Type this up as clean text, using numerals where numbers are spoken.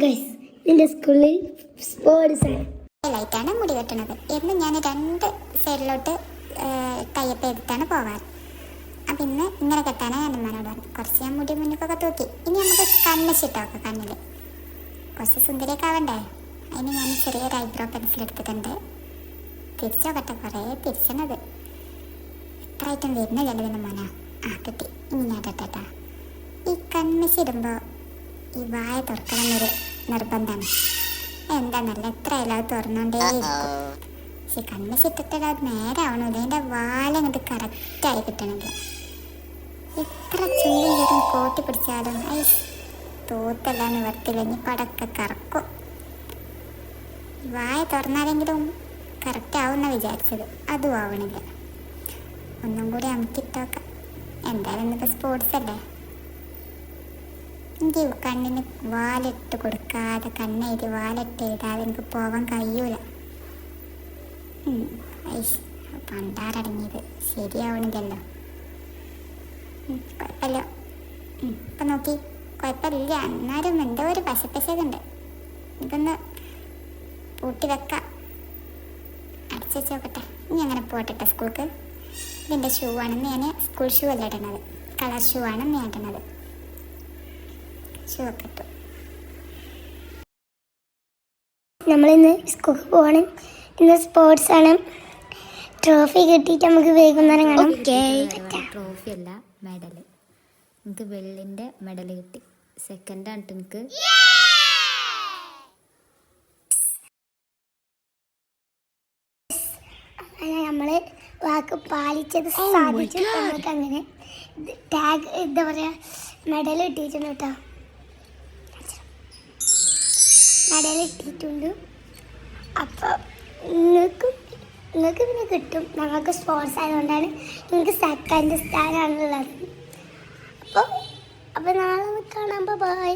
Guys, എൻ്റെ സ്കൂളിൽ sports ആണ്. ലൈറ്റാണ് മുടി കെട്ടണത്. എന്ന് ഞാൻ 2 സൈഡിലോട്ട് ടൈപ്പ് ചെയ്തിട്ടാണ് പോകാറ്. അപ്പം ഇന്ന് ഇങ്ങനെ കെട്ടാനാണ് ഞാൻ അമ്മനോട് പറഞ്ഞു. കുറച്ച് ഞാൻ മുടി മുന്നിക്കൊക്കെ തൂക്കി. ഇനി നമുക്ക് കണ്ണിച്ചിട്ടോക്കെ കണ്ണിൽ കുറച്ച് സുന്ദരിയൊക്കെ ആവണ്ടേ. അതിന് ഞാൻ ചെറിയൊരു ഐബ്രോ പെൻസിൽ എടുത്തിട്ടുണ്ട്. തിരിച്ചോക്കട്ടെ, കുറേ തിരിച്ചണത് എത്ര ഐറ്റം വരുന്നില്ലല്ലോ പിന്നെ മോന. കിട്ടി. ഇനി ഞാൻ കേട്ടാ ഈ കണ്ണിച്ചിടുമ്പോൾ ഈ വായ തുറക്കണം എന്നൊരു നിർബന്ധമാണ്. എന്താന്നല്ല എത്ര ആയാലും തുറന്നുകൊണ്ടേയിരിക്കും. പക്ഷെ കണ്ണിച്ചിട്ടിട്ട് അത് നേരെ ആവണമില്ല. അതിൻ്റെ വാലങ്ങോട്ട് കറക്റ്റായി കിട്ടണമെങ്കിൽ എത്ര ചുണ്ടും ചേരും കോട്ടി പിടിച്ചാലും തൂത്തല്ല നിവർത്തില്ല. ഇനി പടക്കെ കറക്കും. വായ തുറന്നാലെങ്കിലും കറക്റ്റ് ആവുമെന്ന വിചാരിച്ചത്, അതും ആവണില്ല. ഒന്നും കൂടി അമുക്കിട്ടോക്കാം. എന്തായാലും ഇന്നിപ്പോൾ സ്പോർട്സ് അല്ലേ. എനിക്ക് കണ്ണിന് വാലിട്ട് കൊടുക്കാതെ കണ്ണെഴുതി വാലിട്ട് എഴുതാതെ എനിക്ക് പോവാൻ കഴിയൂല. പണ്ടാറടങ്ങിയത് ശരിയാവണില്ലല്ലോ. കുഴപ്പമില്ല. ഇപ്പം നോക്കി കുഴപ്പമില്ല. എന്നാലും എന്തോ ഒരു പശപ്പശകുണ്ട്. ഇതൊന്ന് പൂട്ടി വെക്കാം. അടച്ചു വെച്ച് നോക്കട്ടെ. ഇനി അങ്ങനെ പോട്ടെ സ്കൂൾക്ക്. ഇതിൻ്റെ ഷൂ ആണെന്ന് ഞാൻ സ്കൂൾ ഷൂ അല്ല ഇടണത്, കളർ ഷൂ ആണ് ഞാൻ ഇടണത്. ഷൂ ഒക്കെ ഇട്ടു. നമ്മളിന്ന് സ്കൂളിൽ പോകണം. ഇന്ന് സ്പോർട്സ് ആണ്. ട്രോഫി കിട്ടിയിട്ട് നമുക്ക് വൈകുന്നേരം കാണാം. ട്രോഫി അല്ല, മെഡല്. എനിക്ക് വെള്ളിൻ്റെ മെഡൽ കിട്ടി. സെക്കൻഡാണ് എനിക്ക്. നമ്മൾ വാക്ക് പാലിച്ചത് സാധിച്ചു. നമുക്ക് അങ്ങനെ ടാഗ് എന്താ പറയുക, മെഡൽ കിട്ടിയിട്ടുണ്ട് കേട്ടോ. മെഡൽ കിട്ടിയിട്ടുണ്ട്. അപ്പോൾ നിങ്ങൾക്ക് പിന്നെ കിട്ടും. ഞങ്ങൾക്ക് സ്പോർട്സ് ആയതുകൊണ്ടാണ് നിങ്ങൾക്ക് സെക്കൻഡ് സ്ഥാനമാണുള്ളത്. അപ്പോൾ നാളെ കാണാം. ബൈ.